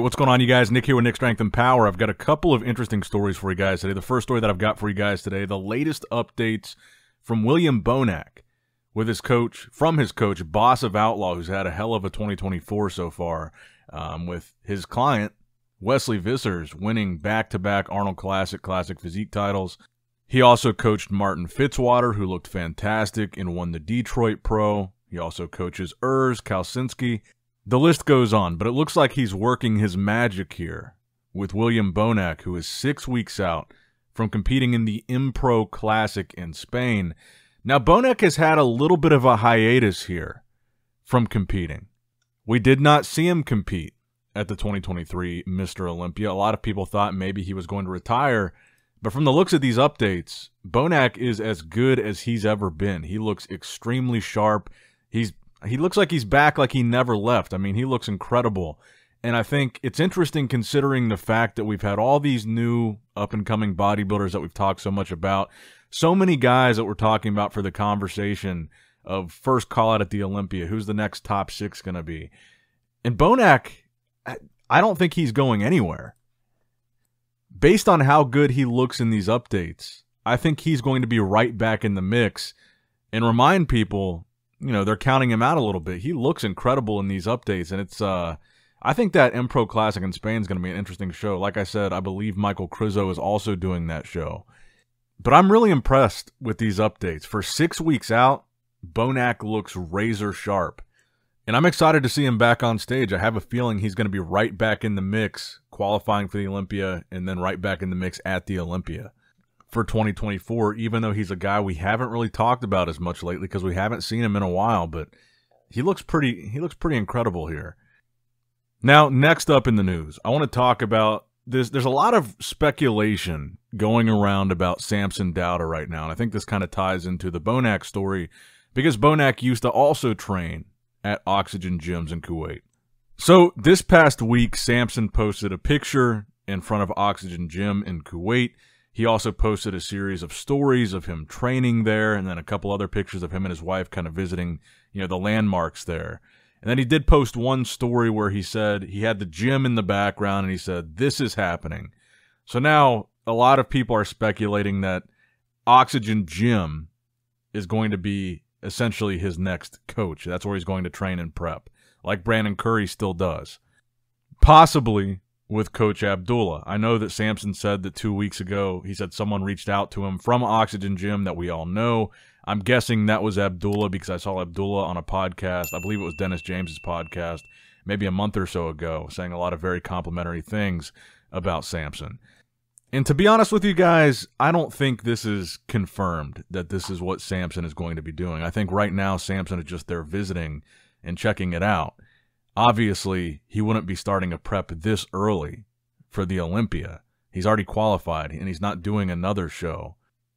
What's going on, you guys? Nick here with Nick Strength and Power. I've got a couple of interesting stories for you guys today. The first story that I've got for you guys today, the latest updates from William Bonac with his coach, from his coach, Boss of Outlaw, who's had a hell of a 2024 so far, with his client, Wesley Vissers, winning back-to-back Arnold Classic Physique titles. He also coached Martin Fitzwater, who looked fantastic and won the Detroit Pro. He also coaches Urs Kalecinski. The list goes on, but it looks like he's working his magic here with William Bonac, who is 6 weeks out from competing in the Impro Classic in Spain. Now, Bonac has had a little bit of a hiatus here from competing. We did not see him compete at the 2023 Mr. Olympia. A lot of people thought maybe he was going to retire, but from the looks of these updates, Bonac is as good as he's ever been. He looks extremely sharp. He looks like he's back like he never left. I mean, he looks incredible. And I think it's interesting considering the fact that we've had all these new up-and-coming bodybuilders that we've talked so much about. So many guys that we're talking about for the conversation of first call-out at the Olympia. Who's the next top 6 going to be? And Bonac, I don't think he's going anywhere. Based on how good he looks in these updates, I think he's going to be right back in the mix. And remind people, you know, they're counting him out a little bit. He looks incredible in these updates, and it's I think that Impro Classic in Spain is going to be an interesting show. Like I said, I believe Michael Crizzo is also doing that show. But I'm really impressed with these updates. For 6 weeks out, Bonac looks razor sharp. And I'm excited to see him back on stage. I have a feeling he's going to be right back in the mix, qualifying for the Olympia, and then right back in the mix at the Olympia for 2024, even though he's a guy we haven't really talked about as much lately because we haven't seen him in a while, but he looks pretty incredible here. Now, next up in the news, I want to talk about this. There's a lot of speculation going around about Samson Dowda right now, and I think this kind of ties into the Bonac story because Bonac used to also train at Oxygen gyms in Kuwait. So this past week, Samson posted a picture in front of Oxygen Gym in Kuwait. He also posted a series of stories of him training there, and then a couple other pictures of him and his wife kind of visiting, you know, the landmarks there. And then he did post one story where he said he had the gym in the background, and he said, "This is happening." So now a lot of people are speculating that Oxygen Gym is going to be essentially his next coach. That's where he's going to train and prep, like Brandon Curry still does. Possibly with Coach Abdullah. I know that Samson said that 2 weeks ago, he said someone reached out to him from Oxygen Gym that we all know. I'm guessing that was Abdullah because I saw Abdullah on a podcast. I believe it was Dennis James's podcast maybe a month or so ago, saying a lot of very complimentary things about Samson. And to be honest with you guys, I don't think this is confirmed that this is what Samson is going to be doing. I think right now Samson is just there visiting and checking it out. Obviously, he wouldn't be starting a prep this early for the Olympia. He's already qualified, and he's not doing another show.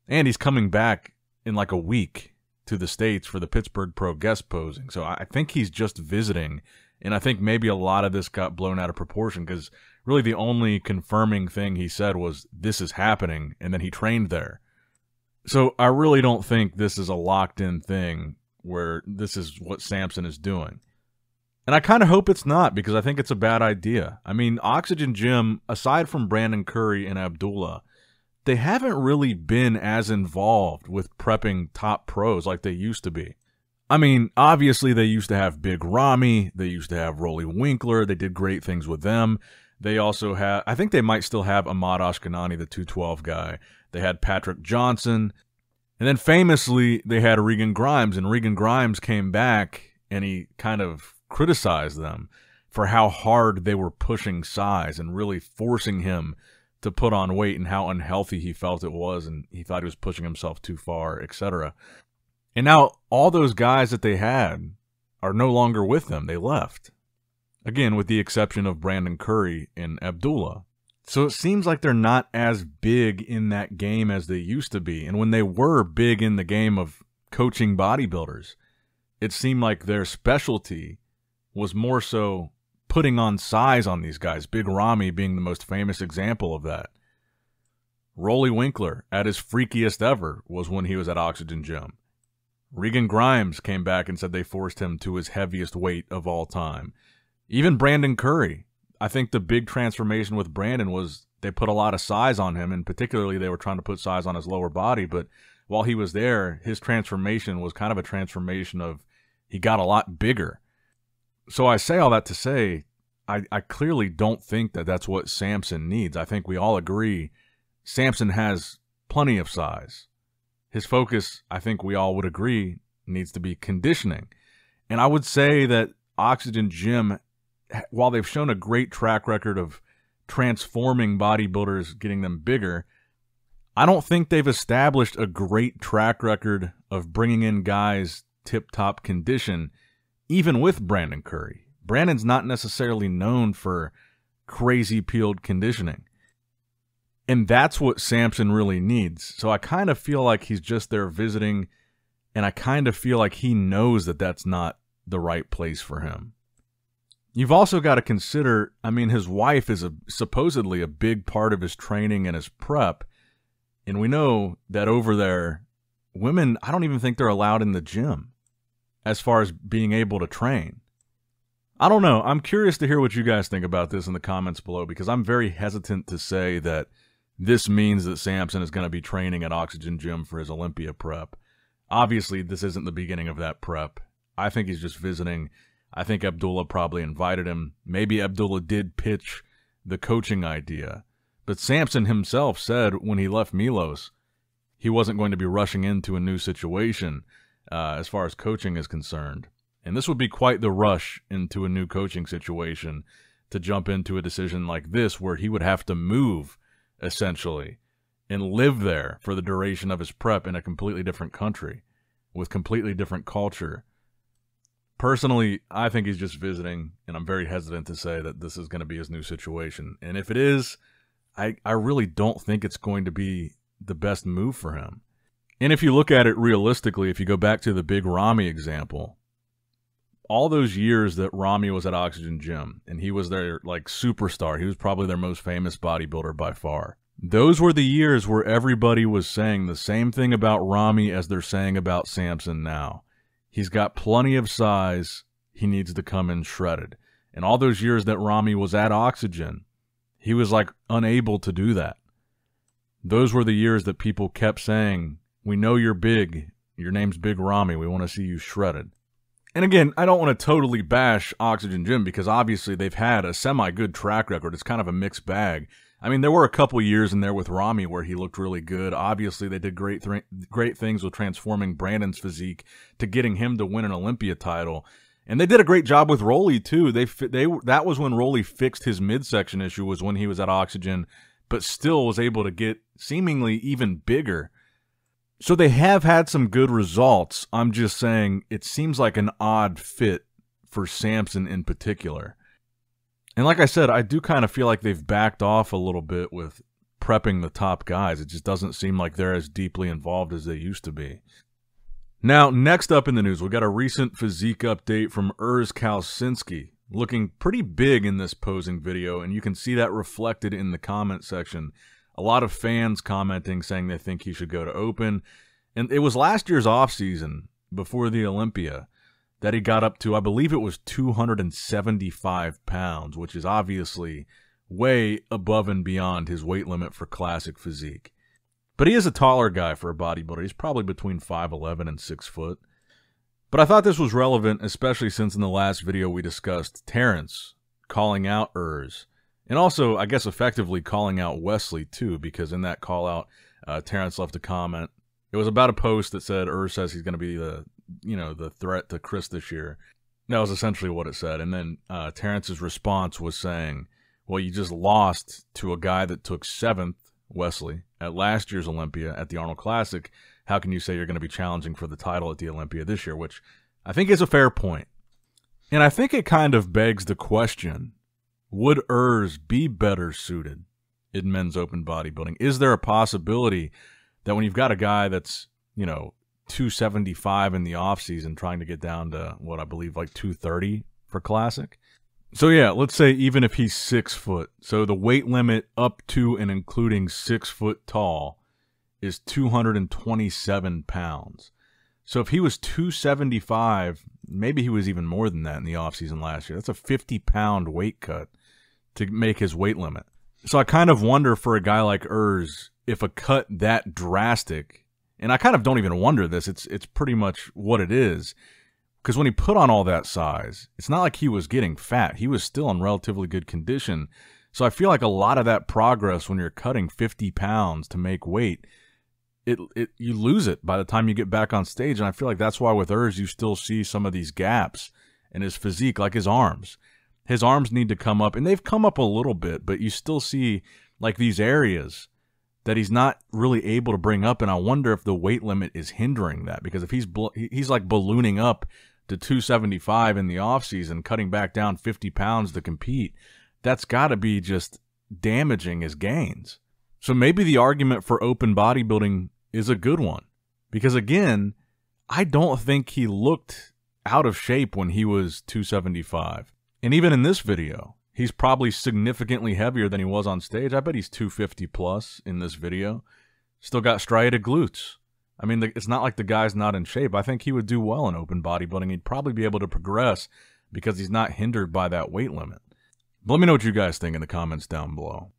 And he's coming back in like a week to the States for the Pittsburgh Pro guest posing. So I think he's just visiting, and I think maybe a lot of this got blown out of proportion because really the only confirming thing he said was, "This is happening," and then he trained there. So I really don't think this is a locked-in thing where this is what Samson is doing. And I kind of hope it's not because I think it's a bad idea. I mean, Oxygen Gym, aside from Brandon Curry and Abdullah, they haven't really been as involved with prepping top pros like they used to be. I mean, obviously they used to have Big Ramy, they used to have Rolly Winkler, they did great things with them. They also had, I think they might still have Ahmad Ashkenani, the 212 guy. They had Patrick Johnson. And then famously, they had Regan Grimes, and Regan Grimes came back and he kind of criticized them for how hard they were pushing size and really forcing him to put on weight and how unhealthy he felt it was, and he thought he was pushing himself too far, etc. And now all those guys that they had are no longer with them. They left. Again, with the exception of Brandon Curry and Abdullah. So it seems like they're not as big in that game as they used to be. And when they were big in the game of coaching bodybuilders, it seemed like their specialty was more so putting on size on these guys, Big Ramy being the most famous example of that. Rolly Winkler, at his freakiest ever, was when he was at Oxygen Gym. Regan Grimes came back and said they forced him to his heaviest weight of all time. Even Brandon Curry, I think the big transformation with Brandon was they put a lot of size on him, and particularly they were trying to put size on his lower body. But while he was there, his transformation was kind of a transformation of he got a lot bigger. So I say all that to say, I clearly don't think that that's what Samson needs. I think we all agree Samson has plenty of size. His focus, I think we all would agree, needs to be conditioning. And I would say that Oxygen Gym, while they've shown a great track record of transforming bodybuilders, getting them bigger, I don't think they've established a great track record of bringing in guys tip-top condition, even with Brandon Curry. Brandon's not necessarily known for crazy peeled conditioning. And that's what Samson really needs. So I kind of feel like he's just there visiting, and I kind of feel like he knows that that's not the right place for him. You've also got to consider, I mean, his wife is supposedly a big part of his training and his prep. And we know that over there, women, I don't even think they're allowed in the gym as far as being able to train. I don't know. I'm curious to hear what you guys think about this in the comments below, because I'm very hesitant to say that this means that Samson is going to be training at Oxygen Gym for his Olympia prep. Obviously, this isn't the beginning of that prep. I think he's just visiting. I think Abdullah probably invited him. Maybe Abdullah did pitch the coaching idea. But Samson himself said when he left Milos, he wasn't going to be rushing into a new situation as far as coaching is concerned. And this would be quite the rush into a new coaching situation to jump into a decision like this where he would have to move, essentially, and live there for the duration of his prep in a completely different country with completely different culture. Personally, I think he's just visiting, and I'm very hesitant to say that this is going to be his new situation. And if it is, I really don't think it's going to be the best move for him. And if you look at it realistically, if you go back to the big Ramy example, all those years that Ramy was at Oxygen Gym, and he was their like superstar, he was probably their most famous bodybuilder by far. Those were the years where everybody was saying the same thing about Ramy as they're saying about Samson now. He's got plenty of size. He needs to come in shredded. And all those years that Ramy was at Oxygen, he was like unable to do that. Those were the years that people kept saying, we know you're big. Your name's Big Ramy. We want to see you shredded. And again, I don't want to totally bash Oxygen Gym because obviously they've had a semi-good track record. It's kind of a mixed bag. I mean, there were a couple years in there with Ramy where he looked really good. Obviously, they did great things with transforming Brandon's physique to getting him to win an Olympia title. And they did a great job with Rolly, too. That was when Rolly fixed his midsection issue, was when he was at Oxygen, but still was able to get seemingly even bigger. So they have had some good results. I'm just saying it seems like an odd fit for Samson in particular. And like I said, I do kind of feel like they've backed off a little bit with prepping the top guys. It just doesn't seem like they're as deeply involved as they used to be. Now, next up in the news, we got a recent physique update from Urs Kalecinski, looking pretty big in this posing video, and you can see that reflected in the comment section. A lot of fans commenting saying they think he should go to Open. And it was last year's offseason, before the Olympia, that he got up to, I believe it was 275 pounds, which is obviously way above and beyond his weight limit for classic physique. But he is a taller guy for a bodybuilder. He's probably between 5'11 and 6 foot. But I thought this was relevant, especially since in the last video we discussed Terrence calling out Urs. And also, I guess, effectively calling out Wesley, too, because in that call-out, Terrence left a comment. It was about a post that said Urs says he's going to be the threat to Chris this year. That was essentially what it said. And then Terrence's response was saying, well, you just lost to a guy that took 7th, Wesley, at last year's Olympia at the Arnold Classic. How can you say you're going to be challenging for the title at the Olympia this year? Which I think is a fair point. And I think it kind of begs the question, would Urs be better suited in men's open bodybuilding? Is there a possibility that when you've got a guy that's, 275 in the offseason trying to get down to, what I believe, like 230 for Classic? So yeah, let's say even if he's 6 foot, so the weight limit up to and including 6 foot tall is 227 pounds. So if he was 275, maybe he was even more than that in the offseason last year. That's a 50-pound weight cut to make his weight limit. So I kind of wonder for a guy like Urs, if a cut that drastic, and I kind of don't even wonder this, it's pretty much what it is. Because when he put on all that size, it's not like he was getting fat. He was still in relatively good condition. So I feel like a lot of that progress when you're cutting 50 pounds to make weight, you lose it by the time you get back on stage. And I feel like that's why with Urs, you still see some of these gaps in his physique, like his arms. His arms need to come up, and they've come up a little bit, but you still see like these areas that he's not really able to bring up, and I wonder if the weight limit is hindering that, because if he's like ballooning up to 275 in the offseason, cutting back down 50 pounds to compete, that's got to be just damaging his gains. So maybe the argument for open bodybuilding is a good one, because again, I don't think he looked out of shape when he was 275. And even in this video, he's probably significantly heavier than he was on stage. I bet he's 250 plus in this video. Still got striated glutes. I mean, it's not like the guy's not in shape. I think he would do well in open bodybuilding. He'd probably be able to progress because he's not hindered by that weight limit. But let me know what you guys think in the comments down below.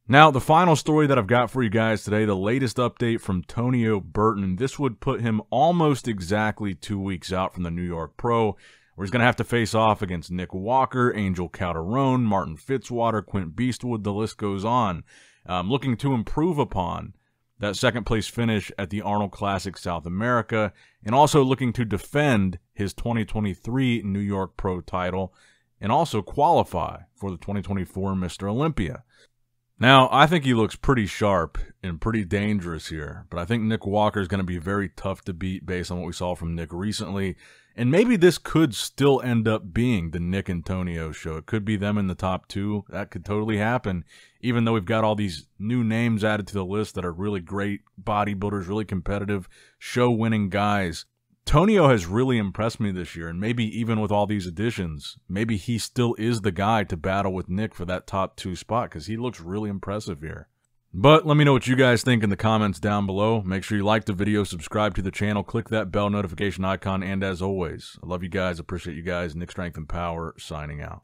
Now, the final story that I've got for you guys today, the latest update from Tonio Burton. This would put him almost exactly 2 weeks out from the New York Pro, where he's going to have to face off against Nick Walker, Angel Calderone, Martin Fitzwater, Quint Beastwood, the list goes on. Looking to improve upon that second-place finish at the Arnold Classic South America, and also looking to defend his 2023 New York Pro title, and also qualify for the 2024 Mr. Olympia. Now, I think he looks pretty sharp and pretty dangerous here, but I think Nick Walker is going to be very tough to beat based on what we saw from Nick recently. And maybe this could still end up being the Nick and Tonio show. It could be them in the top two. That could totally happen, even though we've got all these new names added to the list that are really great bodybuilders, really competitive, show-winning guys. Tonio has really impressed me this year, and maybe even with all these additions, maybe he still is the guy to battle with Nick for that top two spot, because he looks really impressive here. But let me know what you guys think in the comments down below. Make sure you like the video, subscribe to the channel, click that bell notification icon, and as always, I love you guys, appreciate you guys. Nick Strength and Power signing out.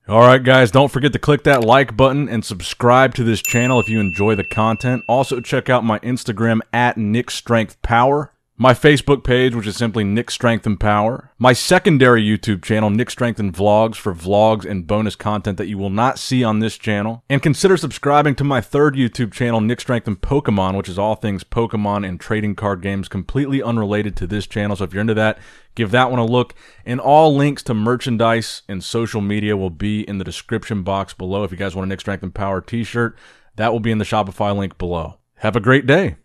All right, guys, don't forget to click that like button and subscribe to this channel if you enjoy the content. Also, check out my Instagram at Nick Strength Power. My Facebook page, which is simply Nick Strength and Power. My secondary YouTube channel, Nick Strength and Vlogs, for vlogs and bonus content that you will not see on this channel. And consider subscribing to my third YouTube channel, Nick Strength and Pokemon, which is all things Pokemon and trading card games, completely unrelated to this channel. So if you're into that, give that one a look. And all links to merchandise and social media will be in the description box below. If you guys want a Nick Strength and Power t-shirt, that will be in the Shopify link below. Have a great day.